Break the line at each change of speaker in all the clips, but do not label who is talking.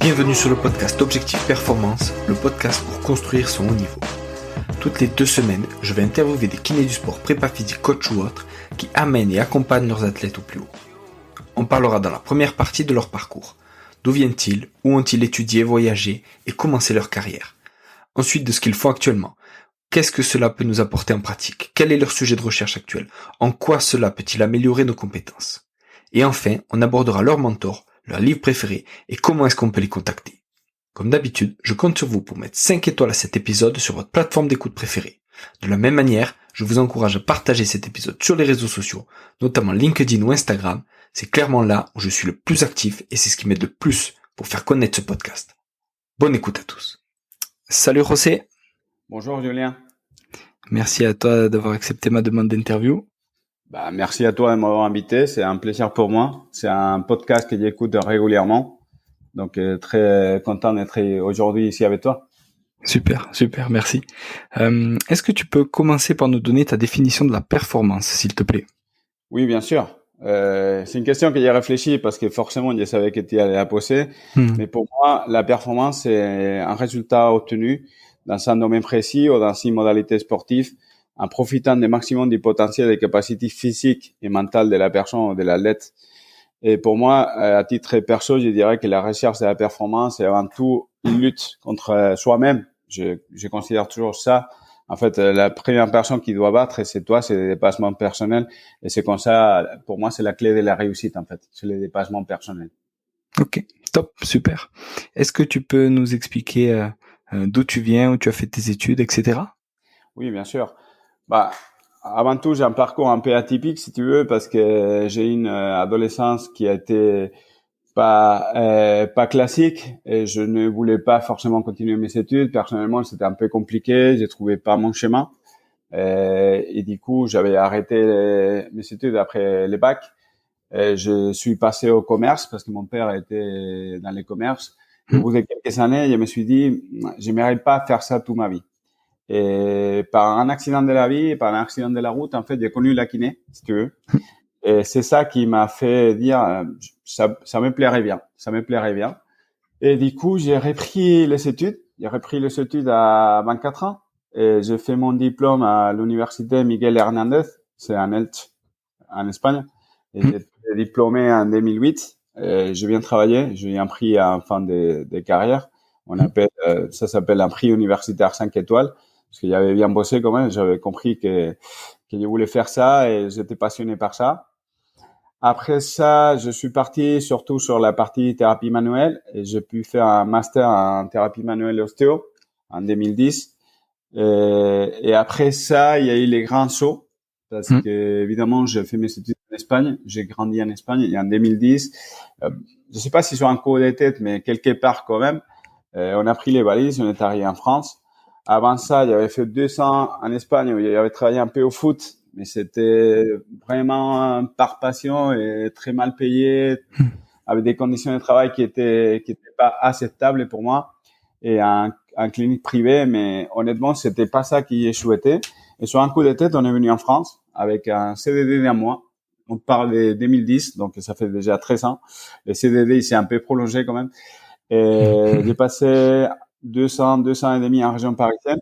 Bienvenue sur le podcast Objectif Performance, le podcast pour construire son haut niveau. Toutes les 2 semaines, je vais interviewer des kinés du sport, prépa physique, coach ou autres, qui amènent et accompagnent leurs athlètes au plus haut. On parlera dans la première partie de leur parcours. D'où viennent-ils, où ont-ils étudié, voyagé et commencé leur carrière. Ensuite de ce qu'ils font actuellement. Qu'est-ce que cela peut nous apporter en pratique? Quel est leur sujet de recherche actuel? En quoi cela peut-il améliorer nos compétences? Et enfin, on abordera leur mentor, leur livre préféré et comment est-ce qu'on peut les contacter. Comme d'habitude, je compte sur vous pour mettre 5 étoiles à cet épisode sur votre plateforme d'écoute préférée. De la même manière, je vous encourage à partager cet épisode sur les réseaux sociaux, notamment LinkedIn ou Instagram. C'est clairement là où je suis le plus actif et c'est ce qui m'aide le plus pour faire connaître ce podcast. Bonne écoute à tous. Salut José.
Bonjour Julien.
Merci à toi d'avoir accepté ma demande d'interview.
Merci à toi de m'avoir invité, c'est un plaisir pour moi. C'est un podcast que j'écoute régulièrement, donc très content d'être aujourd'hui ici avec toi.
Super, merci. Est-ce que tu peux commencer par nous donner ta définition de la performance, s'il te plaît?
Oui, bien sûr. C'est une question que j'ai réfléchi parce que forcément je savais que tu allais la poser. Mais pour moi, la performance c'est un résultat obtenu dans un domaine précis ou dans une modalité sportive, en profitant du maximum du potentiel et des capacités physiques et mentales de la personne ou de l'athlète. Et pour moi, à titre perso, je dirais que la recherche de la performance est avant tout une lutte contre soi-même. Je considère toujours ça. En fait, la première personne qui doit battre, c'est toi, c'est le dépassement personnel. Et c'est comme ça, pour moi, c'est la clé de la réussite, en fait. C'est le dépassement personnel.
Ok, top, super. Est-ce que tu peux nous expliquer d'où tu viens, où tu as fait tes études, etc.?
Oui, bien sûr. Avant tout, j'ai un parcours un peu atypique, si tu veux, parce que j'ai une adolescence qui a été pas classique et je ne voulais pas forcément continuer mes études. Personnellement, c'était un peu compliqué. J'ai trouvé pas mon chemin. Et du coup, j'avais arrêté mes études après les bacs. Et je suis passé au commerce parce que mon père était dans les commerces. Et au bout de quelques années, je me suis dit, j'aimerais pas faire ça toute ma vie. Et par un accident de la vie, par un accident de la route, en fait, j'ai connu la kiné, si tu veux. Et c'est ça qui m'a fait dire, ça me plairait bien, ça me plairait bien. Et du coup, j'ai repris les études. J'ai repris les études à 24 ans. Et j'ai fait mon diplôme à l'université Miguel Hernández. C'est en Elche, en Espagne. Et j'ai été diplômé en 2008. Et je viens travailler. J'ai un prix en fin de carrière. Ça s'appelle un prix universitaire 5 étoiles. Parce que j'avais bien bossé quand même. J'avais compris que je voulais faire ça et j'étais passionné par ça. Après ça, je suis parti surtout sur la partie thérapie manuelle et j'ai pu faire un master en thérapie manuelle et ostéo en 2010. Et après ça, il y a eu les grands sauts parce que évidemment, j'ai fait mes études en Espagne, j'ai grandi en Espagne et en 2010, je sais pas si sur un coup de tête, mais quelque part quand même, on a pris les valises, on est arrivé en France. Avant ça, j'avais fait 2 ans en Espagne où j'avais travaillé un peu au foot, mais c'était vraiment par passion et très mal payé, avec des conditions de travail qui étaient pas acceptables pour moi, et en clinique privée, mais honnêtement, c'était pas ça que je souhaitais. Et sur un coup de tête, on est venu en France avec un CDD d'un mois. On parle de 2010, donc ça fait déjà 13 ans. Le CDD, il s'est un peu prolongé quand même. Et j'ai passé 2 ans et demi en région parisienne.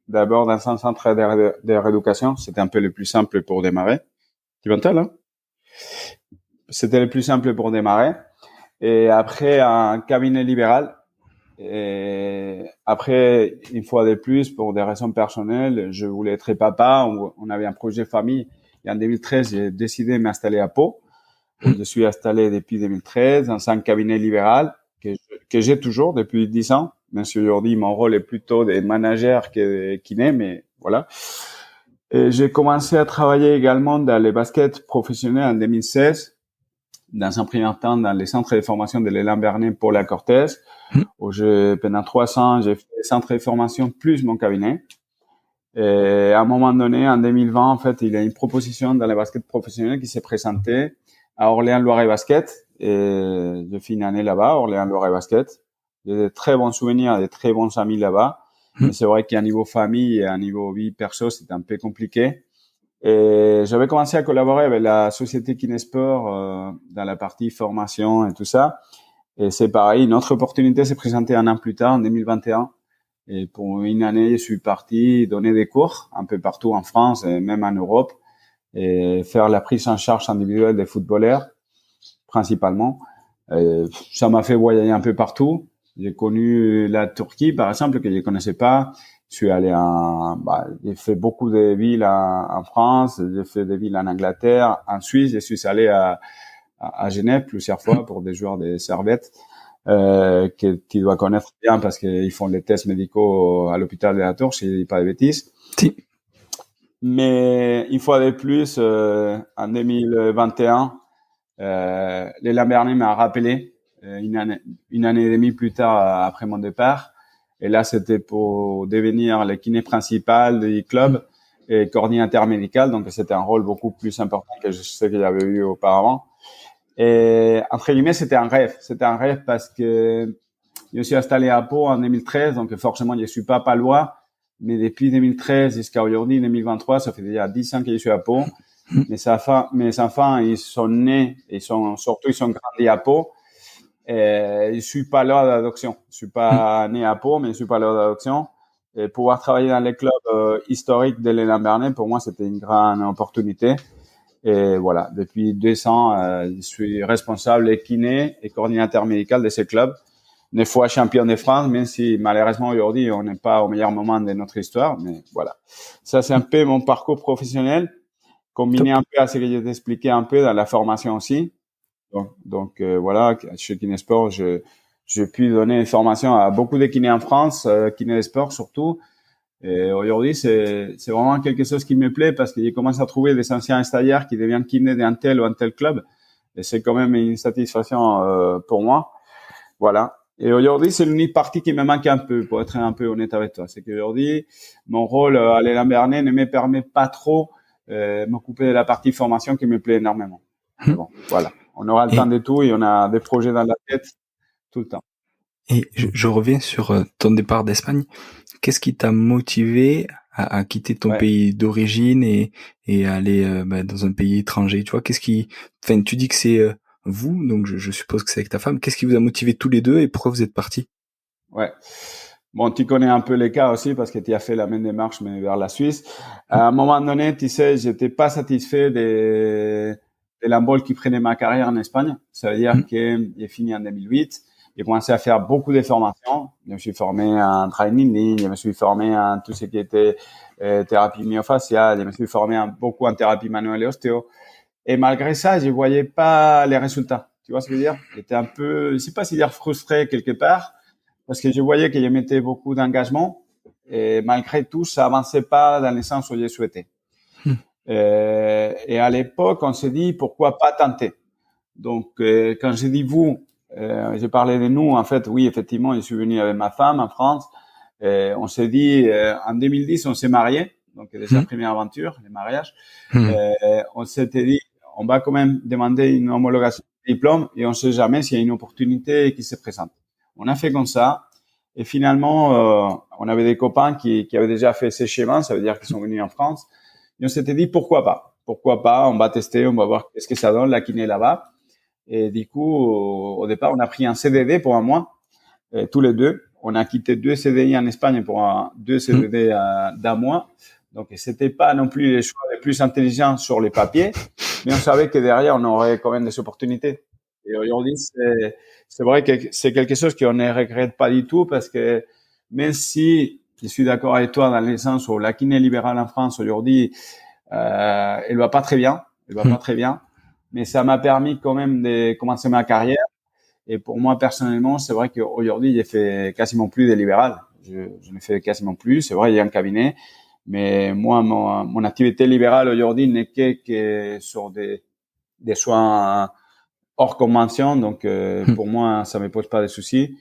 D'abord dans un centre de rééducation. C'était un peu le plus simple pour démarrer. Tu m'entends, là? C'était le plus simple pour démarrer. Et après, un cabinet libéral. Et après, une fois de plus, pour des raisons personnelles, je voulais être papa. On avait un projet famille. Et en 2013, j'ai décidé de m'installer à Pau. Je suis installé depuis 2013 dans un cabinet libéral que j'ai toujours depuis 10 ans. Même si aujourd'hui, mon rôle est plutôt de manager que de kiné, mais voilà. Et j'ai commencé à travailler également dans les baskets professionnels en 2016. Dans un premier temps, dans les centres de formation de l'élan Bernet pour la Cortez, où pendant 3 ans, j'ai fait les centres de formation plus mon cabinet. Et à un moment donné, en 2020, en fait, il y a une proposition dans les baskets professionnels qui s'est présentée à Orléans-Loiret Basket. Et j'ai fait une année là-bas, Orléans-Loiret Basket. J'ai de très bons souvenirs, de très bons amis là-bas. Mais c'est vrai qu'à niveau famille et à niveau vie perso, c'était un peu compliqué. Et j'avais commencé à collaborer avec la société Kinesport dans la partie formation et tout ça. Et c'est pareil, une autre opportunité s'est présentée un an plus tard, en 2021. Et pour une année, je suis parti donner des cours un peu partout en France et même en Europe et faire la prise en charge individuelle des footballeurs, principalement. Et ça m'a fait voyager un peu partout. J'ai connu la Turquie, par exemple, que je connaissais pas. Je suis allé j'ai fait beaucoup de villes en France, j'ai fait des villes en Angleterre, en Suisse. Je suis allé à Genève plusieurs fois pour des joueurs de Servette, que tu dois connaître bien parce qu'ils font les tests médicaux à l'hôpital de la Tour, si je dis pas de bêtises.
Si.
Mais une fois de plus, en 2021, les Lambernet m'a rappelé une année et demie plus tard après mon départ. Et là, c'était pour devenir le kiné principal du club et coordinateur médical. Donc, c'était un rôle beaucoup plus important que je sais qu'il y avait eu auparavant. Et entre guillemets, c'était un rêve. C'était un rêve parce que je me suis installé à Pau en 2013. Donc, forcément, je suis pas loin. Mais depuis 2013 jusqu'à aujourd'hui, 2023, ça fait déjà 10 ans que je suis à Pau. Mes enfants, ils sont nés, ils sont grandis à Pau. Et je suis pas là d'adoption. Je suis pas né à Pau, mais je suis pas là d'adoption. Et pouvoir travailler dans les clubs historiques de l'Élan Bernet, pour moi, c'était une grande opportunité. Et voilà, depuis 2 ans, je suis responsable kiné et coordinateur médical de ces clubs. 9 fois champion de France, même si malheureusement aujourd'hui, on n'est pas au meilleur moment de notre histoire. Mais voilà, ça c'est un peu mon parcours professionnel, combiné un peu à ce que je t'expliquais un peu dans la formation aussi. Donc voilà, chez Kinesport, j'ai pu donner une formation à beaucoup de kinés en France, kinés de sport surtout. Et aujourd'hui, c'est vraiment quelque chose qui me plaît parce que je commence à trouver des anciens stagiaires qui deviennent kinés d'un tel ou un tel club. Et c'est quand même une satisfaction pour moi. Voilà. Et aujourd'hui, c'est l'unique partie qui me manque un peu, pour être un peu honnête avec toi. C'est qu'aujourd'hui, mon rôle à l'Élan Bernet ne me permet pas trop m'occuper de la partie formation qui me plaît énormément. Bon, voilà. On aura le temps de tout et on a des projets dans la tête tout le temps.
Et je reviens sur ton départ d'Espagne. Qu'est-ce qui t'a motivé à quitter ton pays d'origine et aller dans un pays étranger? Tu vois, tu dis que c'est vous, donc je suppose que c'est avec ta femme. Qu'est-ce qui vous a motivé tous les deux et pourquoi vous êtes partis?
Ouais. Bon, tu connais un peu les cas aussi parce que tu as fait la même démarche mais vers la Suisse. À un moment donné, tu sais, j'étais pas satisfait de l'embole qui prenait ma carrière en Espagne. Ça veut dire que j'ai fini en 2008. J'ai commencé à faire beaucoup de formations. Je me suis formé en training ligne, je me suis formé en tout ce qui était thérapie myofasciale, je me suis formé beaucoup en thérapie manuelle et ostéo. Et malgré ça, je voyais pas les résultats. Tu vois ce que je veux dire? J'étais un peu, je sais pas si dire frustré quelque part, parce que je voyais que je mettais beaucoup d'engagement et malgré tout, ça avançait pas dans le sens où je souhaitais. Et à l'époque, on s'est dit pourquoi pas tenter. Donc, quand j'ai dit vous, j'ai parlé de nous. En fait, oui, effectivement, je suis venu avec ma femme en France. On s'est dit en 2010, on s'est marié. Donc, déjà première aventure, le mariage. On s'était dit, on va quand même demander une homologation de diplôme et on sait jamais s'il y a une opportunité qui se présente. On a fait comme ça. Et finalement, on avait des copains qui avaient déjà fait ces schémas. Ça veut dire qu'ils sont venus en France. Et on s'était dit, pourquoi pas? Pourquoi pas? On va tester, on va voir qu'est-ce que ça donne, la kiné là-bas. Et du coup, au départ, on a pris un CDD pour un mois, tous les deux. On a quitté 2 CDI en Espagne pour 2 CDD d'un mois. Donc, c'était pas non plus les choix les plus intelligents sur les papiers, mais on savait que derrière, on aurait quand même des opportunités. Et aujourd'hui, c'est vrai que c'est quelque chose qu'on ne regrette pas du tout parce que même si je suis d'accord avec toi dans le sens où la kiné libérale en France aujourd'hui, elle va pas très bien. Elle va pas très bien. Mais ça m'a permis quand même de commencer ma carrière. Et pour moi, personnellement, c'est vrai qu'aujourd'hui, j'ai fait quasiment plus de libéral. Je ne fais quasiment plus. C'est vrai, il y a un cabinet. Mais moi, mon activité libérale aujourd'hui n'est que sur des soins hors convention. Donc, pour moi, ça me pose pas de soucis.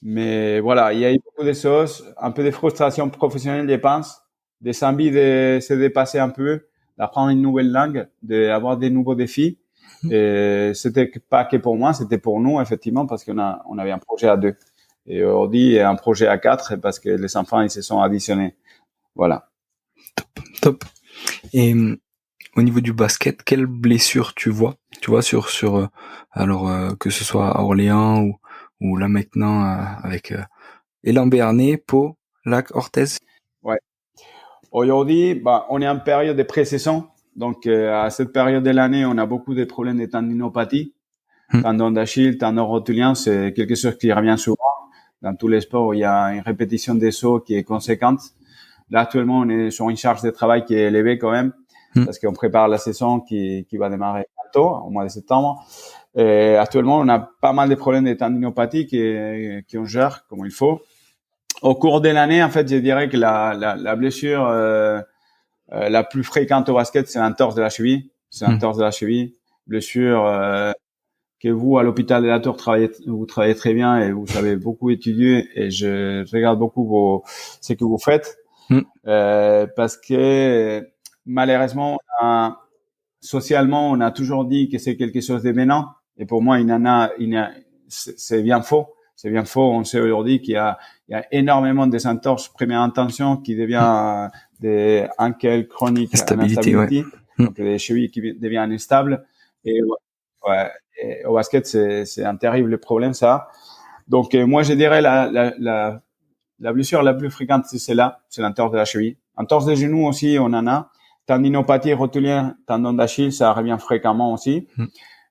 Mais voilà, il y a eu beaucoup de choses, un peu de frustration professionnelle, je pense, des envies de se dépasser un peu, d'apprendre une nouvelle langue, d'avoir des nouveaux défis. Et c'était pas que pour moi, c'était pour nous, effectivement, parce on avait un projet à 2. Et aujourd'hui, un projet à 4 parce que les enfants, ils se sont additionnés. Voilà.
Top. Et au niveau du basket, quelle blessure tu vois? Tu vois que ce soit à Orléans ou là maintenant avec Élan Béarnais, Pau, Lac, Orthez.
Ouais. Aujourd'hui, on est en période de pré-saison. Donc, à cette période de l'année, on a beaucoup de problèmes de tendinopathie. Tendon d'Achille, tendon rotulien, c'est quelque chose qui revient souvent. Dans tous les sports, il y a une répétition des os qui est conséquente. Là, actuellement, on est sur une charge de travail qui est élevée quand même, parce qu'on prépare la saison qui va démarrer bientôt, au mois de septembre. Et actuellement, on a pas mal de problèmes de tendinopathie qu'on gère comme il faut. Au cours de l'année, en fait, je dirais que la blessure la plus fréquente au basket, c'est l'entorse de la cheville. C'est l'entorse de la cheville. Blessure que vous, à l'hôpital de la Tour, vous travaillez très bien et vous savez beaucoup étudier, et je regarde beaucoup ce que vous faites. Parce que malheureusement, socialement, on a toujours dit que c'est quelque chose de bénin, et pour moi, c'est bien faux. C'est bien faux. On sait aujourd'hui qu'il y a énormément de entorses première intention qui devient des ankles chroniques, instabilité.
Ouais.
Donc des chevilles qui deviennent instables. Et au basket, c'est un terrible problème, ça. Donc moi, je dirais la blessure la plus fréquente, c'est celle-là, c'est l'entorse de la cheville. Entorse des genoux aussi, on en a. Tendinopathie rotulienne, tendon d'Achille, ça revient fréquemment aussi.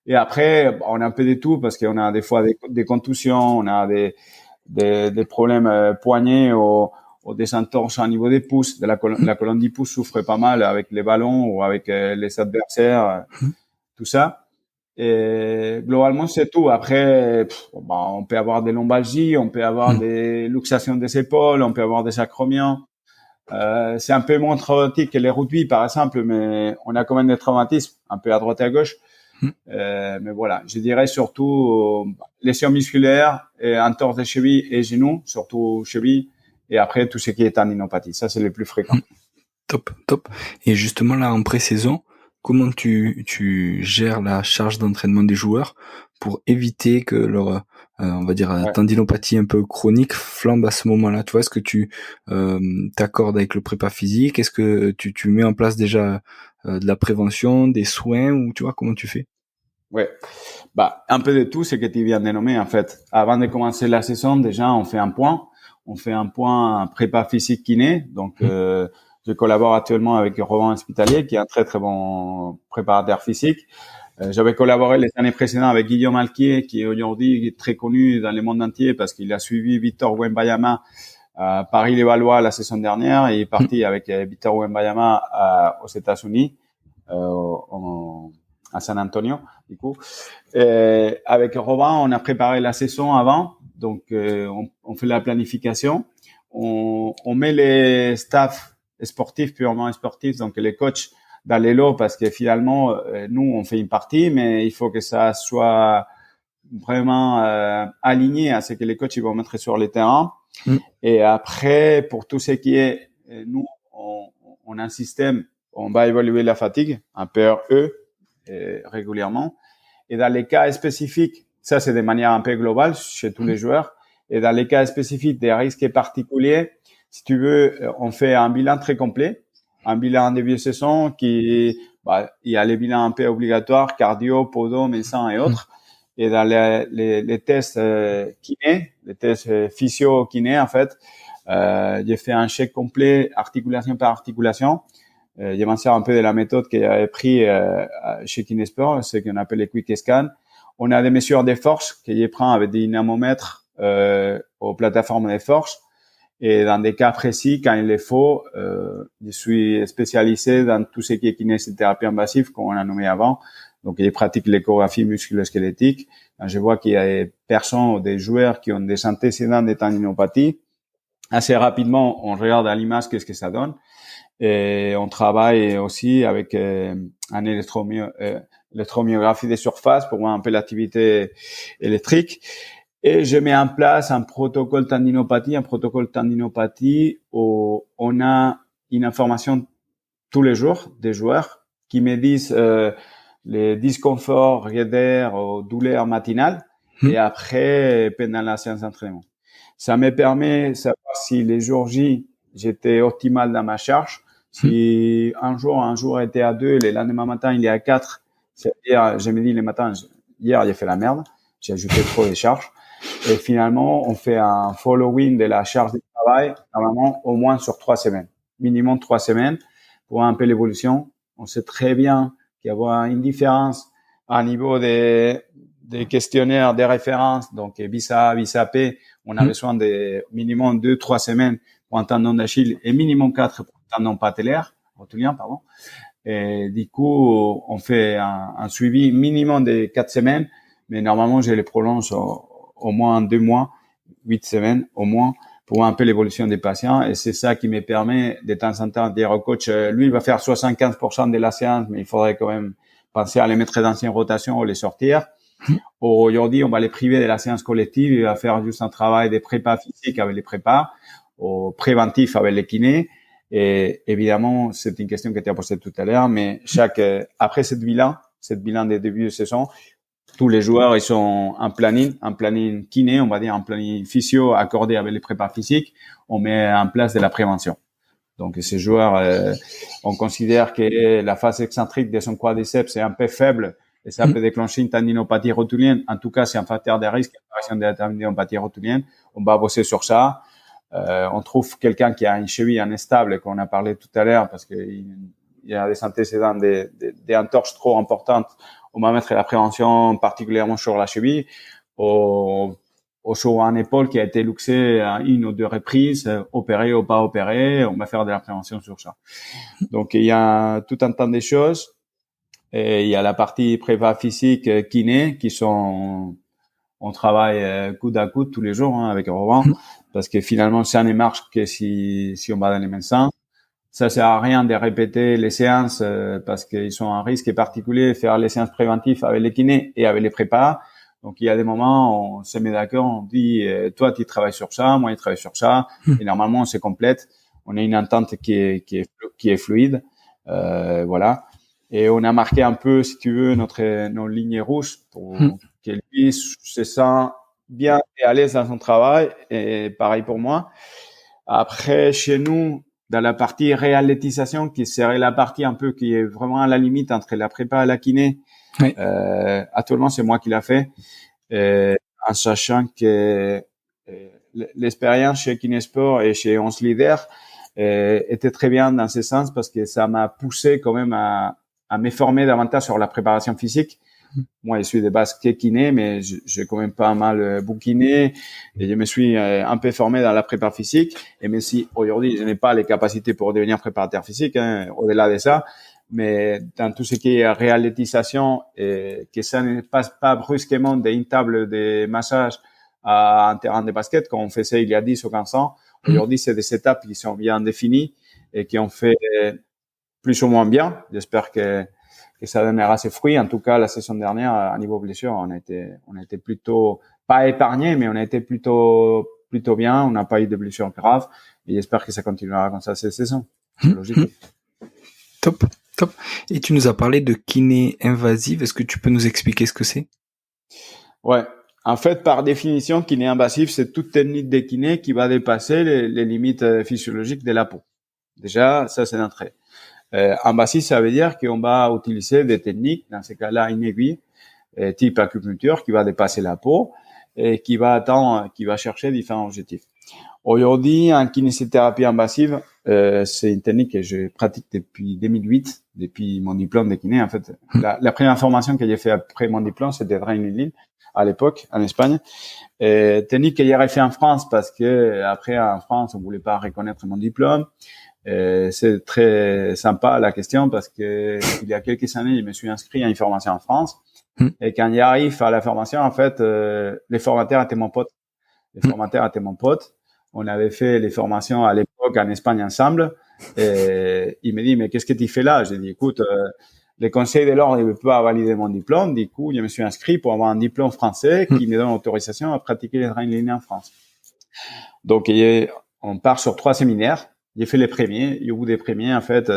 Et après, on a un peu de tout, parce qu'on a des fois des contusions, on a des problèmes poignets ou des entorses au niveau des pouces. La colonne du pouce souffre pas mal avec les ballons ou avec les adversaires, tout ça. Et globalement, c'est tout. Après, on peut avoir des lombalgies, on peut avoir des luxations des épaules, on peut avoir des acromions. C'est un peu moins traumatique que les rugby, par exemple, mais on a quand même des traumatismes, un peu à droite et à gauche. Mais voilà, je dirais surtout lésions musculaires et entorse des chevilles et genoux, surtout chevilles, et après tout ce qui est tendinopathie. Ça, c'est le plus fréquent.
Top. Et justement, là, en pré-saison, comment tu gères la charge d'entraînement des joueurs pour éviter que leur on va dire tendinopathie un peu chronique flambe à ce moment-là? Tu vois, est-ce que tu t'accordes avec le prépa physique? Est-ce que tu mets en place déjà de la prévention, des soins, ou tu vois, comment tu fais?
Ouais, un peu de tout ce que tu viens de nommer, en fait. Avant de commencer la saison, déjà, on fait un point. On fait un point prépa physique kiné. Donc, je collabore actuellement avec Roland Hospitalier, qui est un très, très bon préparateur physique. J'avais collaboré les années précédentes avec Guillaume Alquier, qui est aujourd'hui très connu dans le monde entier parce qu'il a suivi Victor Wembanyama à Paris-les-Valois la saison dernière, et il est parti avec Victor Wembanyama aux États-Unis, à San Antonio, du coup. Avec Robin, on a préparé la saison avant, donc on fait la planification, on met les staffs sportifs, purement sportifs, donc les coachs, dans les lots, parce que finalement, nous, on fait une partie, mais il faut que ça soit vraiment aligné à ce que les coachs ils vont mettre sur le terrain. Et après, pour tout ce qui est, nous, on a un système, on va évaluer la fatigue, un PRE, régulièrement. Et dans les cas spécifiques, ça c'est de manière un peu globale chez tous les joueurs, et dans les cas spécifiques des risques particuliers, si tu veux, on fait un bilan très complet, un bilan de saison il y a les bilans un peu obligatoires, cardio, podo, médecin et autres. Et dans les tests kiné, les tests physio-kiné, en fait, j'ai fait un check complet, articulation par articulation. Je m'en sers un peu de la méthode que j'avais pris chez Kinesport, ce qu'on appelle les quick scan. On a des mesures de force que je prends avec des dynamomètres aux plateformes de force. Et dans des cas précis, quand il le faut, je suis spécialisé dans tout ce qui est kinésithérapie invasive, comme on a nommé avant. Donc, je pratique l'échographie musculo-squelettique. Quand je vois qu'il y a des personnes ou des joueurs qui ont des antécédents de tendinopathie, assez rapidement, on regarde à l'image qu'est-ce que ça donne. Et on travaille aussi avec un électromyographie des surfaces pour voir un peu l'activité électrique. Et je mets en place un protocole tendinopathie où on a une information tous les jours des joueurs qui me disent les disconforts, raideurs ou douleurs matinales, et après, pendant la séance d'entraînement. Ça me permet de savoir si les jours J, j'étais optimal dans ma charge, Si un jour était à 2, le lendemain matin, il est à 4, c'est-à-dire, je me dis le matin, hier, j'ai fait la merde, j'ai ajouté trop de charges. Et finalement, on fait un following de la charge de travail, normalement, au moins sur 3 semaines. Minimum 3 semaines pour voir un peu l'évolution. On sait très bien qu'il y a une différence à niveau des questionnaires, des références. Donc, visa A, visa P, on a besoin de minimum 2-3 semaines pour un tendon d'Achille et minimum 4 pour un tendon patellaire, rotulien, pardon. Et du coup, on fait un suivi minimum de 4 semaines, mais normalement, je les prolonge au moins 2 mois, 8 semaines au moins, pour voir un peu l'évolution des patients. Et c'est ça qui me permet de temps en temps de dire au coach, lui, il va faire 75% de la séance, mais il faudrait quand même penser à les mettre dans une rotation ou les sortir. Aujourd'hui, on va les priver de la séance collective, il va faire juste un travail de prépa physique avec les prépas, ou préventif avec les kinés. Et évidemment, c'est une question que tu as posée tout à l'heure, mais après cette bilan des débuts de saison, tous les joueurs, ils sont un planning kiné, on va dire un planning physio accordé avec les prépas physiques. On met en place de la prévention. Donc, ces joueurs, on considère que la phase excentrique de son quadriceps est un peu faible et ça peut déclencher une tendinopathie rotulienne. En tout cas, c'est un facteur de risque d'apparition de la tendinopathie rotulienne. On va bosser sur ça. On trouve quelqu'un qui a une cheville instable, qu'on a parlé tout à l'heure, parce qu'il y a des antécédents des entorses trop importantes. On va mettre la prévention particulièrement sur la cheville, sur un épaule qui a été luxé à 1 ou 2 reprises, opéré ou pas opéré. On va faire de la prévention sur ça. Donc, il y a tout un tas de choses. Et il y a la partie prépa physique kiné on travaille coude à coude tous les jours avec Rowan, parce que finalement ça ne marche que si on va dans les mêmes sens. Ça sert à rien de répéter les séances parce qu'ils sont un risque particulier, faire les séances préventives avec les kinés et avec les prépas. Donc il y a des moments où on se met d'accord, on dit toi tu travailles sur ça, moi je travaille sur ça, et normalement on se complète. On a une entente qui est fluide, voilà. Et on a marqué un peu, si tu veux, nos lignes rouges pour que lui se sent bien et à l'aise dans son travail. Et pareil pour moi. Après, chez nous, dans la partie réathlétisation, qui serait la partie un peu qui est vraiment à la limite entre la prépa et la kiné, oui. Actuellement, c'est moi qui l'a fait, en sachant que l'expérience chez Kinesport et chez 11 Leaders était très bien dans ce sens, parce que ça m'a poussé quand même à me former davantage sur la préparation physique. Moi, je suis de base kiné, mais j'ai quand même pas mal bouquiné, et je me suis un peu formé dans la prépa physique. Et même si aujourd'hui, je n'ai pas les capacités pour devenir préparateur physique, au-delà de ça, mais dans tout ce qui est réathlétisation, et que ça ne passe pas brusquement d'une table de massage à un terrain de basket, comme on faisait il y a 10 ou 15 ans. Aujourd'hui, c'est des étapes qui sont bien définies et qui ont fait plus ou moins bien. J'espère que ça donnera ses fruits. En tout cas, la saison dernière, à niveau blessure, on a été plutôt, pas épargné, mais on a été plutôt bien. On n'a pas eu de blessures graves, et j'espère que ça continuera comme ça cette saison. C'est logique.
Top. Et tu nous as parlé de kiné invasive. Est-ce que tu peux nous expliquer ce que c'est?
Ouais. En fait, par définition, kiné invasive, c'est toute technique de kiné qui va dépasser les limites physiologiques de la peau. Déjà, ça, c'est d'entrée. Invasif, ça veut dire qu'on va utiliser des techniques, dans ce cas-là, une aiguille, type acupuncture, qui va dépasser la peau et qui va chercher différents objectifs. Aujourd'hui, en kinésithérapie invasive, c'est une technique que je pratique depuis 2008, depuis mon diplôme de kiné. En fait, la première formation que j'ai fait après mon diplôme, c'était Drainlin à l'époque, en Espagne. Technique que j'ai fait en France, parce que après, en France, on voulait pas reconnaître mon diplôme. C'est très sympa la question, parce que il y a quelques années, je me suis inscrit à une formation en France. Et quand j'arrive à la formation, en fait, les formateurs étaient mon pote. On avait fait les formations à l'époque en Espagne ensemble. Et il me dit, mais qu'est-ce que tu fais là? J'ai dit, écoute, le conseil de l'ordre ne veut pas valider mon diplôme. Du coup, je me suis inscrit pour avoir un diplôme français qui me donne l'autorisation à pratiquer les Drainlin en France. Donc, on part sur 3 séminaires. J'ai fait les premiers. Et au bout des premiers, en fait,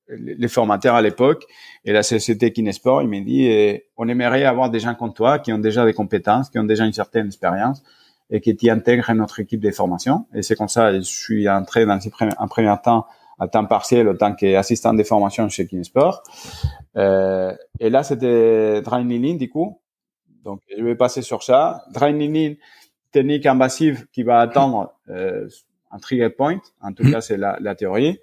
les formateurs à l'époque et la société Kinesport, ils m'ont dit, on aimerait avoir des gens comme toi qui ont déjà des compétences, qui ont déjà une certaine expérience, et qui intègrent notre équipe de formation. Et c'est comme ça, je suis entré dans un premier temps à temps partiel autant qu'assistant de formation chez Kinesport. Et là, c'était Dry Kneeling, du coup. Donc, je vais passer sur ça. Dry Kneeling, technique invasive qui va attendre un trigger point. En tout cas, c'est la théorie.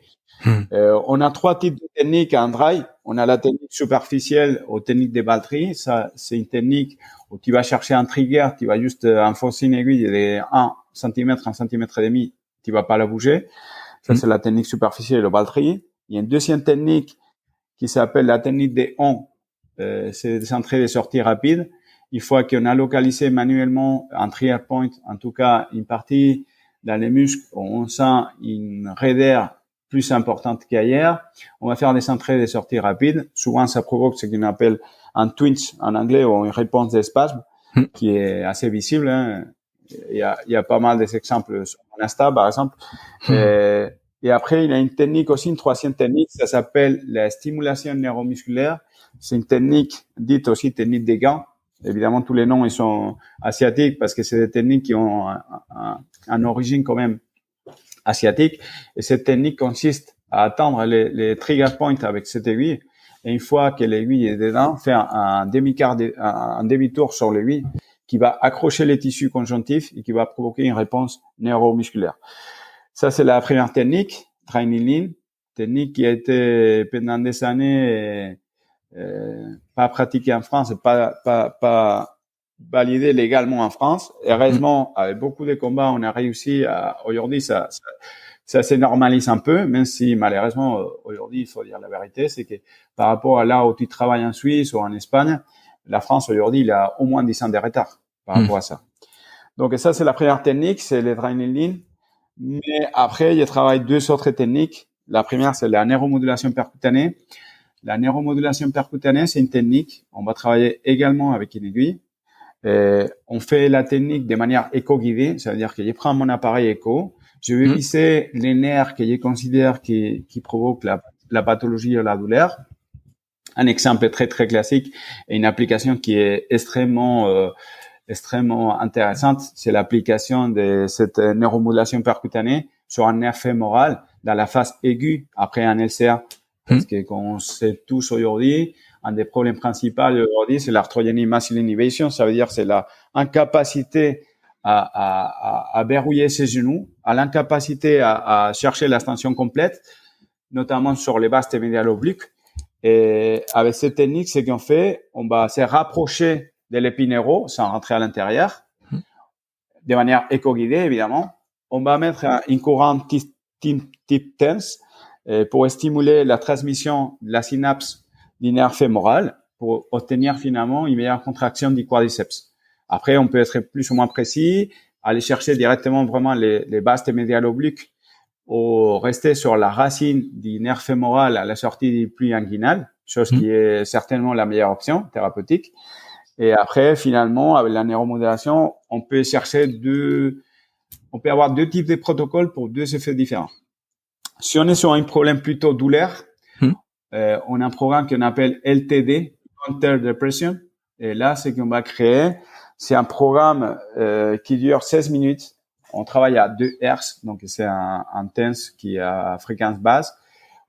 On a 3 types de techniques en dry. On a la technique superficielle aux techniques de batterie. Ça, c'est une technique où tu vas chercher un trigger, tu vas juste enfoncer une aiguille de 1 cm, 1 cm et demi, tu vas pas la bouger. Ça, c'est la technique superficielle aux batteries. Il y a une deuxième technique qui s'appelle la technique des on. C'est des entrées et des sorties rapides. Une fois qu'on a localisé manuellement un trigger point, en tout cas une partie dans les muscles où on sent une raideur plus importante qu'ailleurs, on va faire des entrées et des sorties rapides. Souvent, ça provoque ce qu'on appelle un twinge en anglais ou une réponse d'espasme qui est assez visible. Hein. Il y a pas mal d'exemples sur mon Insta, par exemple. Et après, il y a une technique aussi, une troisième technique, ça s'appelle la stimulation neuromusculaire. C'est une technique dite aussi technique des gants. Évidemment, tous les noms, ils sont asiatiques parce que c'est des techniques qui ont un origine quand même asiatique. Et cette technique consiste à attendre les trigger points avec cette aiguille. Et une fois que l'aiguille est dedans, faire un demi-tour sur l'aiguille qui va accrocher les tissus conjonctifs et qui va provoquer une réponse neuromusculaire. Ça, c'est la première technique, Dry Kneeling, technique qui a été pendant des années pas pratiquée en France, pas validée légalement en France. Heureusement, avec beaucoup de combats, on a réussi aujourd'hui, ça se normalise un peu, même si malheureusement, aujourd'hui, il faut dire la vérité, c'est que par rapport à là où tu travailles en Suisse ou en Espagne, la France, aujourd'hui, il a au moins 10 ans de retard par rapport à ça. Donc, ça, c'est la première technique, c'est le Dry Kneeling. Mais après, je travaille 2 autres techniques. La première, c'est la neuromodulation percutanée. La neuromodulation percutanée, c'est une technique. On va travailler également avec une aiguille. On fait la technique de manière éco-guidée, c'est-à-dire que je prends mon appareil éco, je vais visser les nerfs que je considère qui provoquent la pathologie ou la douleur. Un exemple très très classique et une application qui est extrêmement intéressante, c'est l'application de cette neuromodulation percutanée sur un nerf fémoral dans la phase aiguë après un LCA. Parce que comme on sait tous aujourd'hui, un des problèmes principaux aujourd'hui, c'est l'arthrogénie muscle inhibition. Ça veut dire c'est la incapacité à verrouiller ses genoux, à l'incapacité à chercher l'extension complète, notamment sur les bases médiales obliques. Et avec cette technique, ce qu'on fait, on va se rapprocher de l'épineuro sans rentrer à l'intérieur, de manière éco-guidée, évidemment. On va mettre une courante type TENS pour stimuler la transmission de la synapse du nerf fémoral pour obtenir finalement une meilleure contraction du quadriceps. Après, on peut être plus ou moins précis, aller chercher directement vraiment les bases médiales obliques ou rester sur la racine du nerf fémoral à la sortie du pli inguinal, chose qui est certainement la meilleure option thérapeutique. Et après, finalement, avec la neuromodulation, on peut avoir 2 types de protocoles pour 2 effets différents. Si on est sur un problème plutôt douleur, on a un programme qu'on appelle LTD, Counter Depression. Et là, ce qu'on va créer, c'est un programme qui dure 16 minutes. On travaille à 2 Hz, donc c'est un TENS qui est à fréquence basse.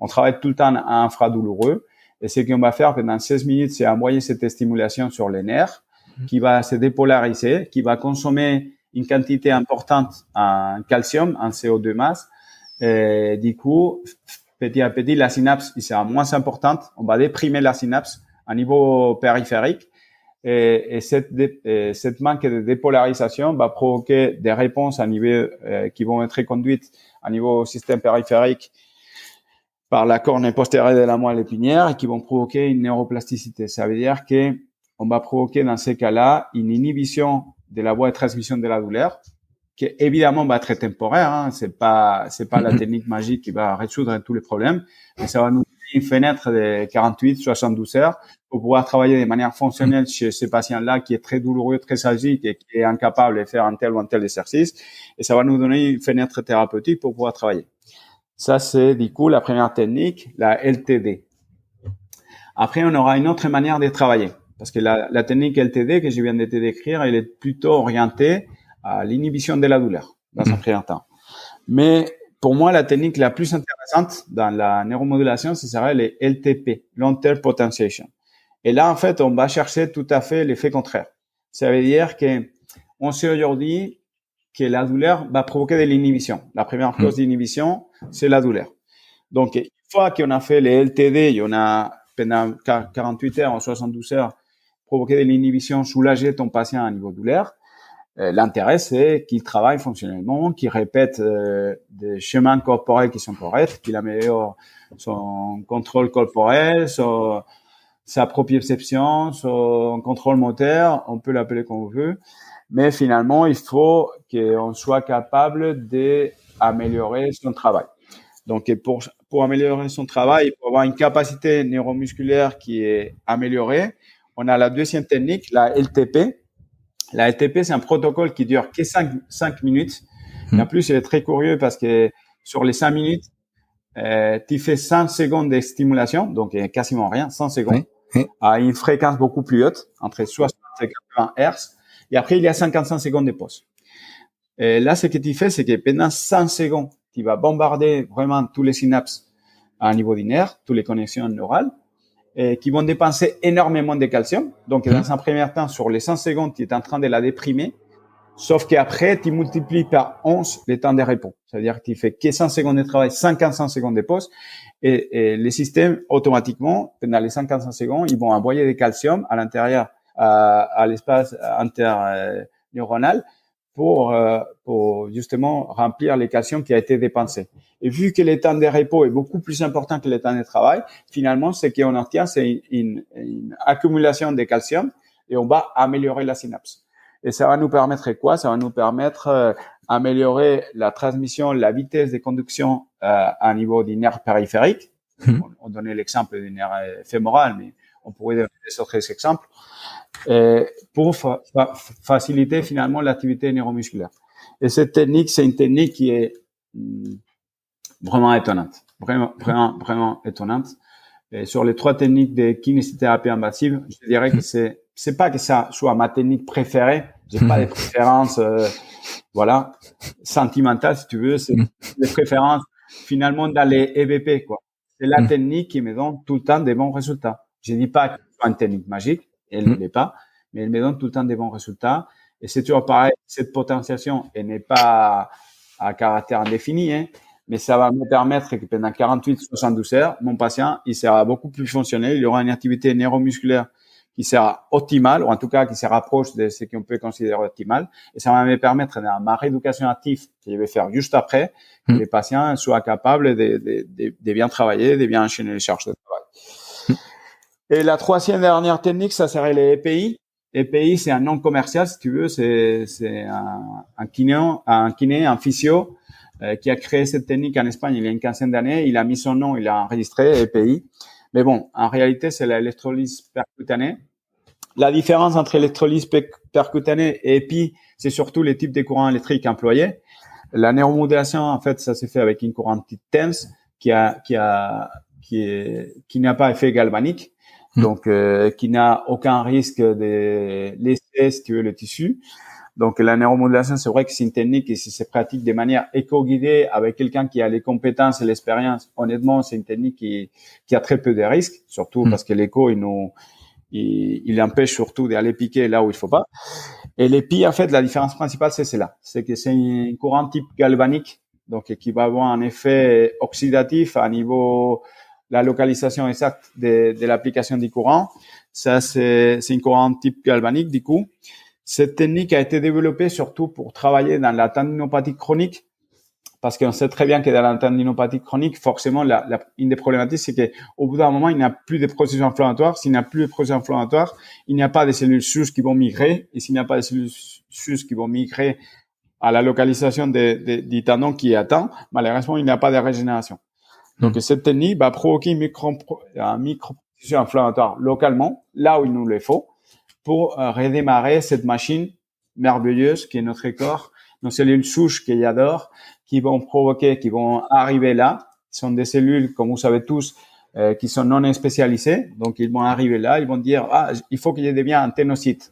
On travaille tout le temps à infradouloureux. Et ce qu'on va faire pendant 16 minutes, c'est envoyer cette stimulation sur les nerfs qui va se dépolariser, qui va consommer une quantité importante en calcium, en CO2 masse. Et du coup, petit à petit, la synapse sera moins importante. On va déprimer la synapse à niveau périphérique. Et cette manque de dépolarisation va provoquer des réponses à niveau, qui vont être conduites à niveau système périphérique par la corne postérieure de la moelle épinière et qui vont provoquer une neuroplasticité. Ça veut dire que on va provoquer dans ces cas-là une inhibition de la voie de transmission de la douleur, qui évidemment va être temporaire. Hein. C'est pas la technique magique qui va résoudre tous les problèmes, mais ça va nous donner une fenêtre de 48-72 heures pour pouvoir travailler de manière fonctionnelle chez ces patients-là qui est très douloureux, très tragique et qui est incapable de faire un tel ou un tel exercice. Et ça va nous donner une fenêtre thérapeutique pour pouvoir travailler. Ça, c'est du coup la première technique, la LTD. Après, on aura une autre manière de travailler. Parce que la technique LTD que je viens de te décrire, elle est plutôt orientée à l'inhibition de la douleur dans un premier temps. Mais pour moi, la technique la plus intéressante dans la neuromodulation, ce serait les LTP, Long Term Potentiation. Et là, en fait, on va chercher tout à fait l'effet contraire. Ça veut dire que on sait aujourd'hui que la douleur va provoquer de l'inhibition. La première cause d'inhibition, c'est la douleur. Donc, une fois qu'on a fait les LTD, on a pendant 48 heures ou 72 heures provoqué de l'inhibition, soulager ton patient à niveau douleur. L'intérêt, c'est qu'il travaille fonctionnellement, qu'il répète des schémas corporels qui sont corrects, qu'il améliore son contrôle corporel, sa proprioception, son contrôle moteur, on peut l'appeler comme on veut. Mais finalement, il faut qu'on soit capable d'améliorer son travail. Donc, pour améliorer son travail, pour avoir une capacité neuromusculaire qui est améliorée, on a la deuxième technique, la LTP. La LTP, c'est un protocole qui dure que 5 minutes. En plus, il est très curieux parce que sur les 5 minutes, tu fais 100 secondes de stimulation, donc quasiment rien, 100 secondes, à une fréquence beaucoup plus haute, entre 60 et 80 Hz. Et après, il y a 55 secondes de pause. Et là, ce que tu fais, c'est que pendant 100 secondes, tu vas bombarder vraiment tous les synapses à niveau du nerf, toutes les connexions neurales, qui vont dépenser énormément de calcium. Donc, dans un premier temps, sur les 100 secondes, tu es en train de la déprimer. Sauf qu'après, tu multiplies par 11 les temps de repos. C'est-à-dire que tu fais que 100 secondes de travail, 55 secondes de pause. Et les systèmes, automatiquement, pendant les 55 secondes, ils vont envoyer du calcium à l'intérieur, à l'espace interneuronal pour justement remplir les calciums qui a été dépensé. Et vu que le temps de repos est beaucoup plus important que le temps de travail, finalement, ce qu'on obtient, c'est une accumulation de calcium et on va améliorer la synapse. Et ça va nous permettre quoi? Ça va nous permettre d'améliorer la transmission, la vitesse de conduction à niveau du nerf périphérique. On donnait l'exemple du nerf fémoral, mais on pourrait donner d'autres exemples pour faciliter finalement l'activité neuromusculaire. Et cette technique, c'est une technique qui est vraiment étonnante, vraiment étonnante. Et sur les 3 techniques de kinésithérapie invasive, je dirais que c'est pas que ça soit ma technique préférée. J'ai pas de préférence, voilà, sentimentale si tu veux. C'est des préférences finalement dans les EVP, quoi. C'est la technique qui me donne tout le temps des bons résultats. Je dis pas que c'est une technique magique, elle ne l'est pas, mais elle me donne tout le temps des bons résultats. Et c'est toujours pareil, cette potentiation, elle n'est pas à caractère indéfini, hein, mais ça va me permettre que pendant 48-72 heures, mon patient, il sera beaucoup plus fonctionnel, il aura une activité neuromusculaire qui sera optimale, ou en tout cas qui se rapproche de ce qu'on peut considérer optimal. Et ça va me permettre, dans ma rééducation active que je vais faire juste après, que les patients soient capables de bien travailler, de bien enchaîner les charges de travail. Et la troisième dernière technique, ça serait les EPI. EPI, c'est un nom commercial, si tu veux, c'est un kiné, un physio, qui a créé cette technique en Espagne il y a une quinzaine d'années. Il a mis son nom, il a enregistré EPI. Mais bon, en réalité, c'est l'électrolyse percutanée. La différence entre l'électrolyse percutanée et EPI, c'est surtout les types de courants électriques employés. La neuromodulation, en fait, ça s'est fait avec une courante tense qui n'a pas effet galvanique. Donc, qui n'a aucun risque de laisser, si tu veux, le tissu. Donc, la neuromodulation, c'est vrai que c'est une technique et si c'est pratique de manière éco-guidée avec quelqu'un qui a les compétences et l'expérience, honnêtement, c'est une technique qui a très peu de risques, surtout parce que l'éco, il empêche surtout d'aller piquer là où il faut pas. Et l'épi, en fait, la différence principale, c'est celle-là. C'est que c'est un courant type galvanique, donc, qui va avoir un effet oxydatif à niveau la localisation exacte de l'application du courant. Ça, c'est un courant type galvanique, du coup. Cette technique a été développée surtout pour travailler dans la tendinopathie chronique, parce qu'on sait très bien que dans la tendinopathie chronique, forcément, une des problématiques, c'est qu'au bout d'un moment, il n'y a plus de processus inflammatoires. S'il n'y a plus de processus inflammatoires, il n'y a pas de cellules souches qui vont migrer. Et s'il n'y a pas de cellules souches qui vont migrer à la localisation du tendon qui est atteint, malheureusement, il n'y a pas de régénération. Donc, cette technique va provoquer un micro-processus inflammatoire localement, là où il nous le faut, pour redémarrer cette machine merveilleuse qui est notre corps, nos cellules souches qu'il adore, qui vont arriver là. Ce sont des cellules, comme vous savez tous, qui sont non spécialisées. Donc, ils vont arriver là, ils vont dire, il faut qu'il devienne un ténocyte.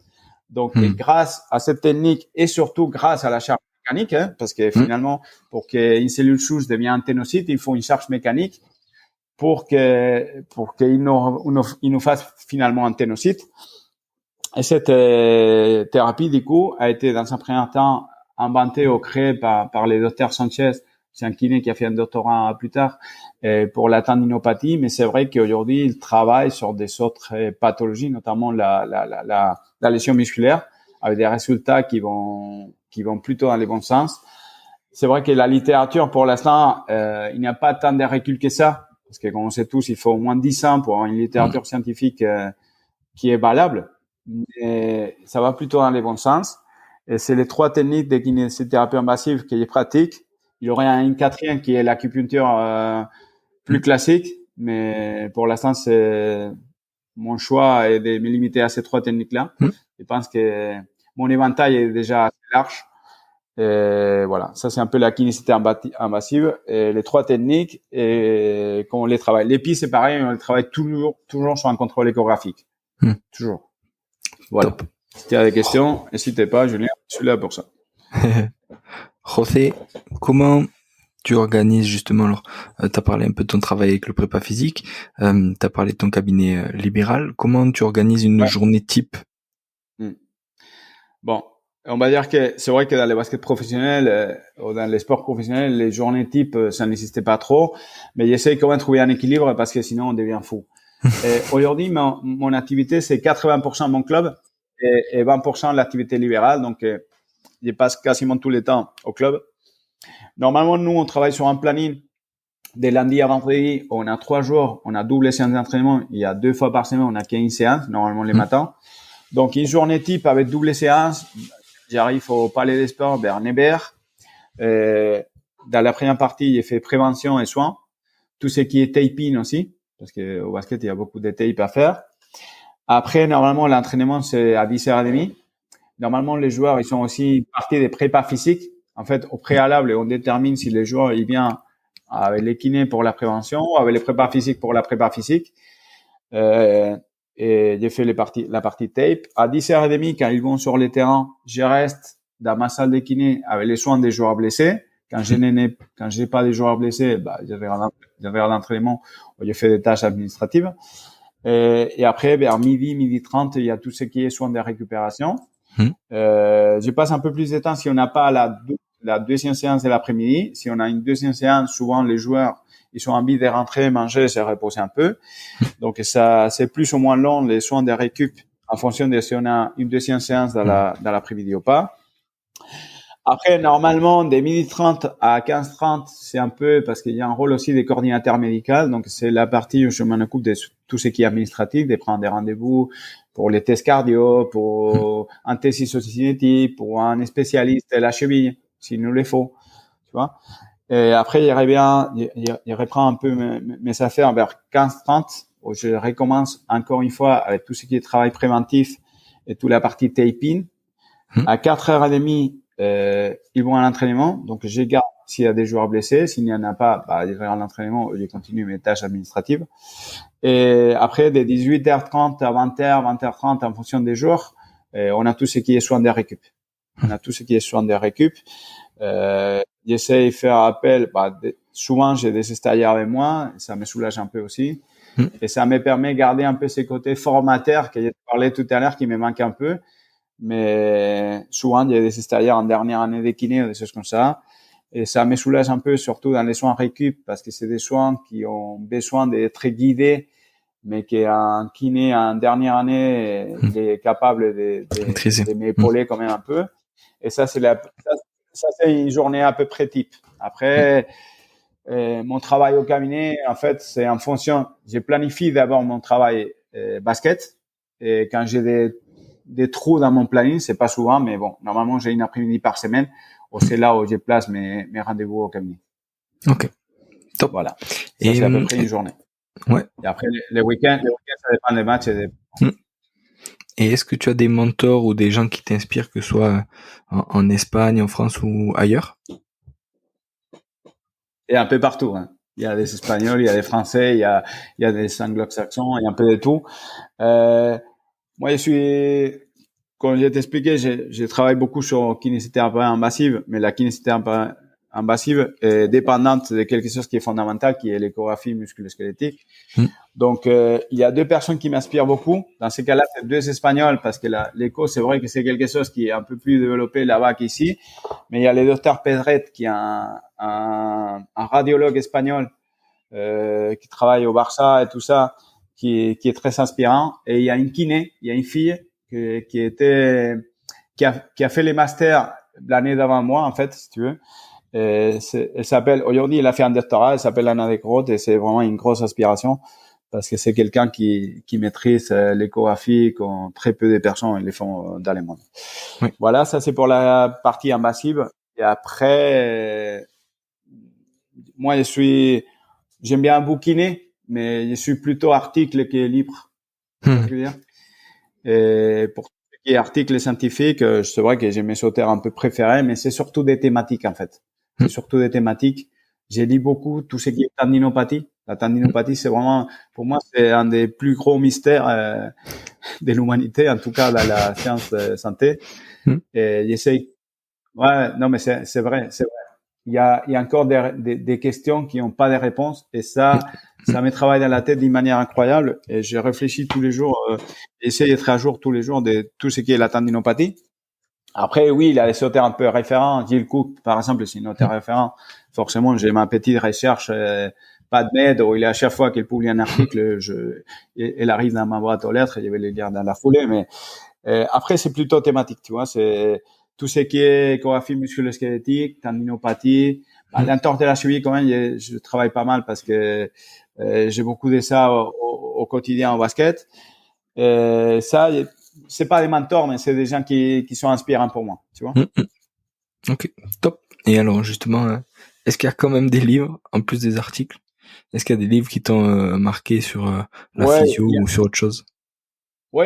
Donc, grâce à cette technique et surtout grâce à la charge mécanique, hein, parce que finalement, pour qu'une cellule souche devienne un ténocyte, il faut une charge mécanique pour qu'il nous fasse finalement un ténocyte. Et cette thérapie, du coup, a été dans un premier temps inventée ou créée par le docteur Sanchez. C'est un kiné qui a fait un doctorat plus tard pour la tendinopathie, mais c'est vrai qu'aujourd'hui, il travaille sur des autres pathologies, notamment la lésion musculaire, avec des résultats qui vont plutôt dans les bons sens. C'est vrai que la littérature, pour l'instant, il n'y a pas tant de recul que ça, parce que comme on sait tous, il faut au moins 10 ans pour avoir une littérature scientifique qui est valable, mais ça va plutôt dans les bons sens. Et c'est les 3 techniques de kinésithérapie invasive que je pratique. Il y aurait une quatrième qui est l'acupuncture plus classique, mais pour l'instant, c'est mon choix est de me limiter à ces 3 techniques-là. Je pense que mon éventail est déjà assez large. Et voilà, ça c'est un peu la kinésithérapie invasive. Et les 3 techniques, et quand on les travaille. L'épi, c'est pareil, on les travaille toujours sur un contrôle échographique. Toujours. Voilà. Top. Si tu as des questions, n'hésitez pas, Julien, je suis là pour ça.
José, comment tu organises justement, alors, tu as parlé un peu de ton travail avec le prépa physique, tu as parlé de ton cabinet libéral, comment tu organises une journée type?
Bon, on va dire que c'est vrai que dans les baskets professionnels ou dans les sports professionnels, les journées type, ça n'existait pas trop, mais j'essaie quand même de trouver un équilibre parce que sinon on devient fou. Aujourd'hui, mon activité, c'est 80% mon club et 20% l'activité libérale, donc je passe quasiment tout le temps au club. Normalement, nous, on travaille sur un planning de lundi à vendredi. On a 3 jours, on a double séance d'entraînement. Il y a 2 fois par semaine, on a 15 séances, normalement les matins. Donc, une journée type avec double séance. J'arrive au Palais des Sports vers Nebert. Dans la première partie, j'ai fait prévention et soins. Tout ce qui est taping aussi, parce que au basket, il y a beaucoup de tape à faire. Après, normalement, l'entraînement, c'est à 10h30. Normalement, les joueurs, ils sont aussi partis des prépas physiques. En fait, au préalable, on détermine si les joueurs, ils viennent avec les kinés pour la prévention ou avec les prépas physiques pour la prépa physique. Et j'ai fait la partie tape. À 10h30, quand ils vont sur le terrain, je reste dans ma salle de kiné avec les soins des joueurs blessés. Quand j'ai pas des joueurs blessés, je vais à l'entraînement où je fais des tâches administratives. Et après, vers midi 30, il y a tout ce qui est soins de récupération. Je passe un peu plus de temps si on n'a pas la deuxième séance de l'après-midi. Si on a une deuxième séance, souvent les joueurs, ils ont envie de rentrer, manger, se reposer un peu. Donc ça, c'est plus ou moins long les soins de récup en fonction de si on a une deuxième séance dans l'après-midi ou pas. Après, normalement, de 12h30 à 15h30, c'est un peu parce qu'il y a un rôle aussi des coordinateurs médicaux. Donc, c'est la partie où je m'en occupe de tout ce qui est administratif, de prendre des rendez-vous pour les tests cardio, pour un test isocinétique, pour un spécialiste de la cheville, s'il nous le faut, tu vois. Et après, il reprend un peu mes affaires vers 15h30, où je recommence encore une fois avec tout ce qui est travail préventif et toute la partie taping. À 4h30, ils vont à l'entraînement, donc je garde s'il y a des joueurs blessés. S'il n'y en a pas, je vais à l'entraînement, je continue mes tâches administratives. Et après, de 18h30 à 20h30, en fonction des jours, on a tout ce qui est soins de récup. J'essaie de faire appel, souvent j'ai des stagiaires avec moi, ça me soulage un peu aussi. Et ça me permet de garder un peu ces côtés formateurs que j'ai parlé tout à l'heure qui me manquent un peu. Mais souvent, il y a des stagiaires en dernière année de kiné ou des choses comme ça. Et ça me soulage un peu, surtout dans les soins récup, parce que c'est des soins qui ont besoin d'être guidés, mais qu'un kiné en dernière année il est capable de m'épauler quand même un peu. Et ça, c'est une journée à peu près type. Après, mon travail au cabinet, en fait, c'est en fonction. Je planifie d'abord mon travail basket. Et quand j'ai des trous dans mon planning, c'est pas souvent, mais bon, normalement, j'ai une après-midi par semaine où c'est là où je place mes rendez-vous au cabinet.
Ok. Top.
Voilà. Ça, c'est à peu près une journée.
Ouais.
Et après, les week-ends, ça dépend des matchs.
Et est-ce que tu as des mentors ou des gens qui t'inspirent, que ce soit en Espagne, en France ou ailleurs?
Et un peu partout, hein. Il y a des Espagnols, il y a des Français, il y a des Anglo-Saxons, il y a un peu de tout. Moi, je suis comme je t'expliquais, j'ai travaillé beaucoup sur kinésithérapie invasive, mais la kinésithérapie invasive est dépendante de quelque chose qui est fondamental, qui est l'échographie musculo-squelettique. Donc, il y a deux personnes qui m'inspirent beaucoup. Dans ces cas-là, c'est deux Espagnols, parce que l'écho, c'est vrai que c'est quelque chose qui est un peu plus développé là-bas qu'ici. Mais il y a le docteur Pedret, qui est un radiologue espagnol, qui travaille au Barça et tout ça, qui est très inspirant. Et il y a une kiné, il y a une fille qui a fait les masters l'année d'avant moi, en fait, si tu veux. Elle s'appelle, aujourd'hui, elle a fait un doctorat, elle s'appelle Anna de Groot, et c'est vraiment une grosse inspiration parce que c'est quelqu'un qui maîtrise l'échographie quand très peu de personnes les font dans le monde. Oui. Voilà, ça c'est pour la partie invasive. Et après, moi j'aime bien bouquiner, mais je suis plutôt article que livre. Je veux dire. Et pour ce qui est articles scientifiques, c'est vrai que j'ai mes auteurs un peu préférés, mais c'est surtout des thématiques en fait. C'est surtout des thématiques. J'ai lu beaucoup tout ce qui est tendinopathie. La tendinopathie, c'est vraiment, pour moi, c'est un des plus gros mystères de l'humanité, en tout cas dans la science de santé. Et j'essaie. Ouais, non, mais c'est vrai, c'est vrai. Il y a encore des questions qui n'ont pas de réponses, et ça me travaille dans la tête d'une manière incroyable. Et je réfléchis tous les jours, j'essaie d'être à jour tous les jours de tout ce qui est la tendinopathie. Après, oui, il y a des auteurs un peu référents. Jill Cook, par exemple, c'est une auteur référent. Forcément, j'ai ma petite recherche, PubMed, où il est à chaque fois qu'elle publie un article, elle arrive dans ma boîte aux lettres, je vais le lire dans la foulée. Mais après, c'est plutôt thématique, tu vois. C'est tout ce qui est échographie musculo-squelettique, tendinopathie. L'entorse de la cheville, quand même, je travaille pas mal parce que j'ai beaucoup de ça au quotidien en basket. Ça, c'est pas des mentors, mais c'est des gens qui sont inspirants pour moi, tu vois.
Ok, top. Et alors, justement, est-ce qu'il y a quand même des livres, en plus des articles? Est-ce qu'il y a des livres qui t'ont marqué sur la physio ou sur autre chose?
Oui,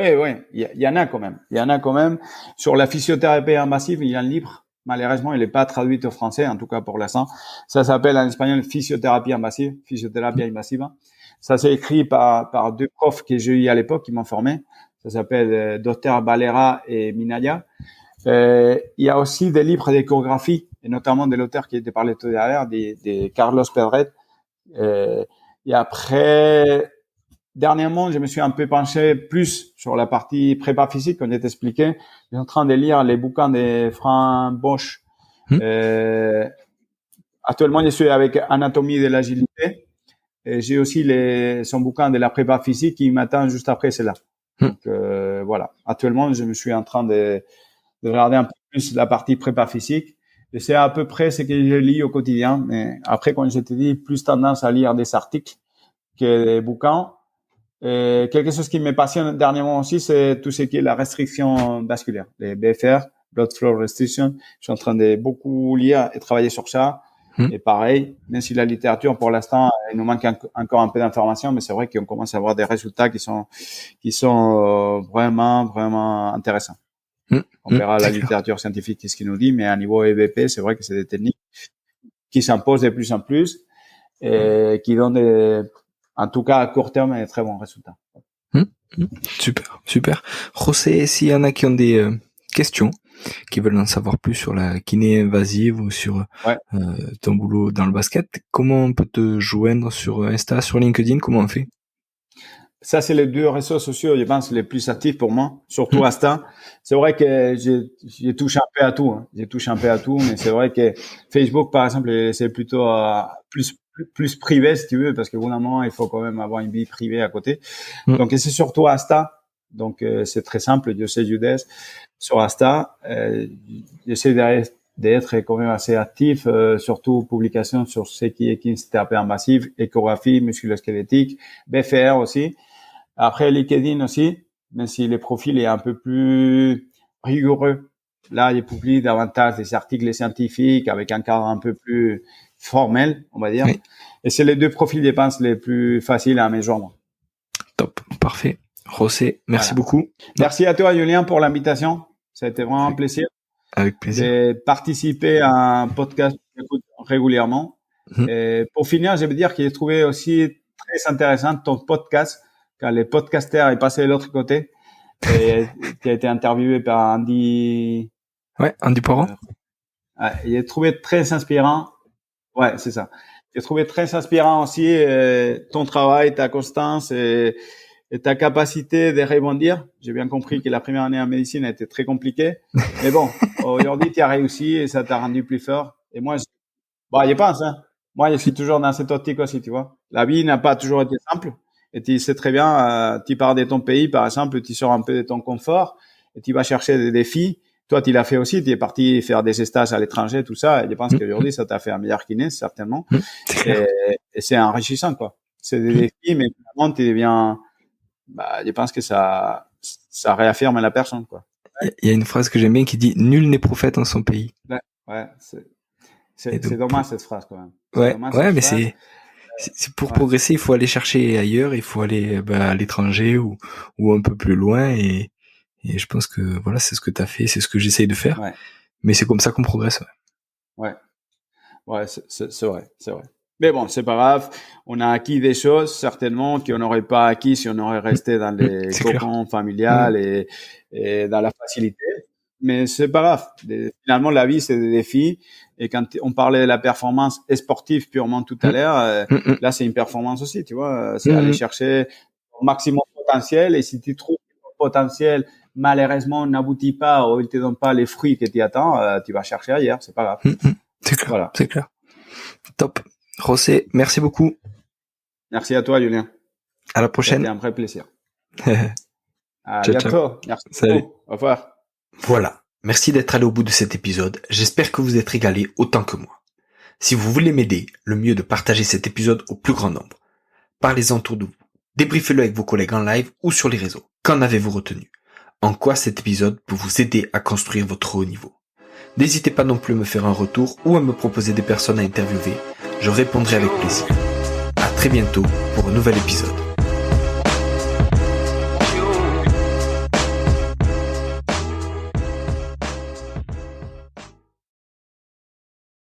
il y en a quand même. Il y en a quand même. Sur la physiothérapie invasive, il y a un livre. Malheureusement, il n'est pas traduit au français, en tout cas pour l'instant. Ça s'appelle en espagnol physiothérapie invasive, physiothérapie invasive. Ça s'est écrit par deux profs que j'ai eu à l'époque qui m'ont formé. Ça s'appelle Dr Valera et Minaya. Il y a aussi des livres d'échographie, et notamment de l'auteur qui était parlé tout à l'heure, de Carlos Pedret. Et après, dernièrement, je me suis un peu penché plus sur la partie prépa physique, comme je t'ai expliqué. Je suis en train de lire les bouquins de Frank Bosch. Actuellement, je suis avec Anatomie de l'agilité. Et j'ai aussi son bouquin de la prépa physique qui m'attend juste après celle-là. Donc voilà. Actuellement, je me suis en train de regarder un peu plus la partie prépa physique. Et c'est à peu près ce que je lis au quotidien. Mais après, comme je te dis, plus tendance à lire des articles que des bouquins. Et quelque chose qui me passionne dernièrement aussi, c'est tout ce qui est la restriction vasculaire, les BFR, Blood Flow Restriction. Je suis en train de beaucoup lire et travailler sur ça. Et pareil, même si la littérature, pour l'instant, il nous manque encore un peu d'informations, mais c'est vrai qu'on commence à avoir des résultats qui sont vraiment, vraiment intéressants. On verra la littérature scientifique, qu'est-ce qu'il nous dit, mais à niveau EVP, c'est vrai que c'est des techniques qui s'imposent de plus en plus et qui donnent en tout cas à court terme, des très bons résultats.
Super. José, s'il y en a qui ont des questions, qui veulent en savoir plus sur la kiné invasive ou sur ton boulot dans le basket, comment on peut te joindre sur Insta, sur LinkedIn, comment on fait?
Ça, c'est les deux réseaux sociaux, je pense, les plus actifs pour moi, surtout Insta. C'est vrai que j'ai touché un peu à tout, hein. J'ai touché un peu à tout, mais c'est vrai que Facebook, par exemple, c'est plutôt plus privé, si tu veux, parce que au bout d'un moment, il faut quand même avoir une vie privée à côté. Donc, c'est surtout Insta. Donc, c'est très simple. Je sais Judes sur Insta. J'essaie d'être quand même assez actif, surtout publication sur ce qui est kinésithérapie invasive, échographie, musculo-squelettique, BFR aussi. Après, LinkedIn aussi, même si le profil est un peu plus rigoureux. Là, il publie davantage des articles scientifiques avec un cadre un peu plus formel, on va dire. Oui. Et c'est les deux profils, je pense, les plus faciles à me joindre.
Top, parfait. José, merci beaucoup.
Merci à toi, Julien, pour l'invitation. Ça a été vraiment un plaisir.
Avec plaisir.
De participer à un podcast que j'écoute régulièrement. Et pour finir, je veux dire que j'ai trouvé aussi très intéressant ton podcast quand les podcasters est passé de l'autre côté. et qui a été interviewé par Andy.
Ouais, Andy Poiron.
Il est trouvé très inspirant. Ouais, c'est ça. J'ai trouvé très inspirant aussi ton travail, ta constance et ta capacité de rebondir. J'ai bien compris que la première année en médecine a été très compliquée. Mais bon, aujourd'hui, tu as réussi et ça t'a rendu plus fort. Et moi, je pense, hein. Moi, je suis toujours dans cette optique aussi, tu vois. La vie n'a pas toujours été simple. Et tu sais très bien, tu pars de ton pays, par exemple, tu sors un peu de ton confort et tu vas chercher des défis. Toi, tu l'as fait aussi. Tu es parti faire des stages à l'étranger, tout ça. Et je pense qu'aujourd'hui, ça t'a fait un meilleur kiné, certainement. Et c'est enrichissant, quoi. C'est des défis, mais finalement, tu deviens, je pense que ça réaffirme la personne, quoi.
Il y a une phrase que j'aime bien qui dit « Nul n'est prophète en son pays ».
Ouais, c'est dommage cette phrase, quand même.
Ouais, mais c'est pour progresser, il faut aller chercher ailleurs, il faut aller à l'étranger ou un peu plus loin et je pense que voilà, c'est ce que t'as fait, c'est ce que j'essaye de faire.
Ouais.
Mais c'est comme ça qu'on progresse.
Ouais, c'est vrai. Mais bon, c'est pas grave. On a acquis des choses certainement qu'on n'aurait pas acquis si on aurait resté dans les cocons familiales et dans la facilité. Mais c'est pas grave. Finalement, la vie, c'est des défis. Et quand on parlait de la performance sportive purement tout à l'heure, là, c'est une performance aussi, tu vois. C'est aller chercher au maximum potentiel. Et si tu trouves que ton potentiel, malheureusement, n'aboutit pas ou il te donne pas les fruits que tu attends, tu vas chercher ailleurs. C'est pas grave.
C'est clair. Voilà. C'est clair. Top. José, merci beaucoup.
Merci à toi, Julien.
À la prochaine.
C'était un vrai plaisir. À
ciao,
bientôt.
ciao.
Merci.
Salut.
Au revoir.
Voilà. Merci d'être allé au bout de cet épisode. J'espère que vous êtes régalés autant que moi. Si vous voulez m'aider, le mieux est de partager cet épisode au plus grand nombre. Parlez-en autour de vous. Débriefez-le avec vos collègues en live ou sur les réseaux. Qu'en avez-vous retenu? En quoi cet épisode peut vous aider à construire votre haut niveau? N'hésitez pas non plus à me faire un retour ou à me proposer des personnes à interviewer. Je répondrai avec plaisir. À très bientôt pour un nouvel épisode.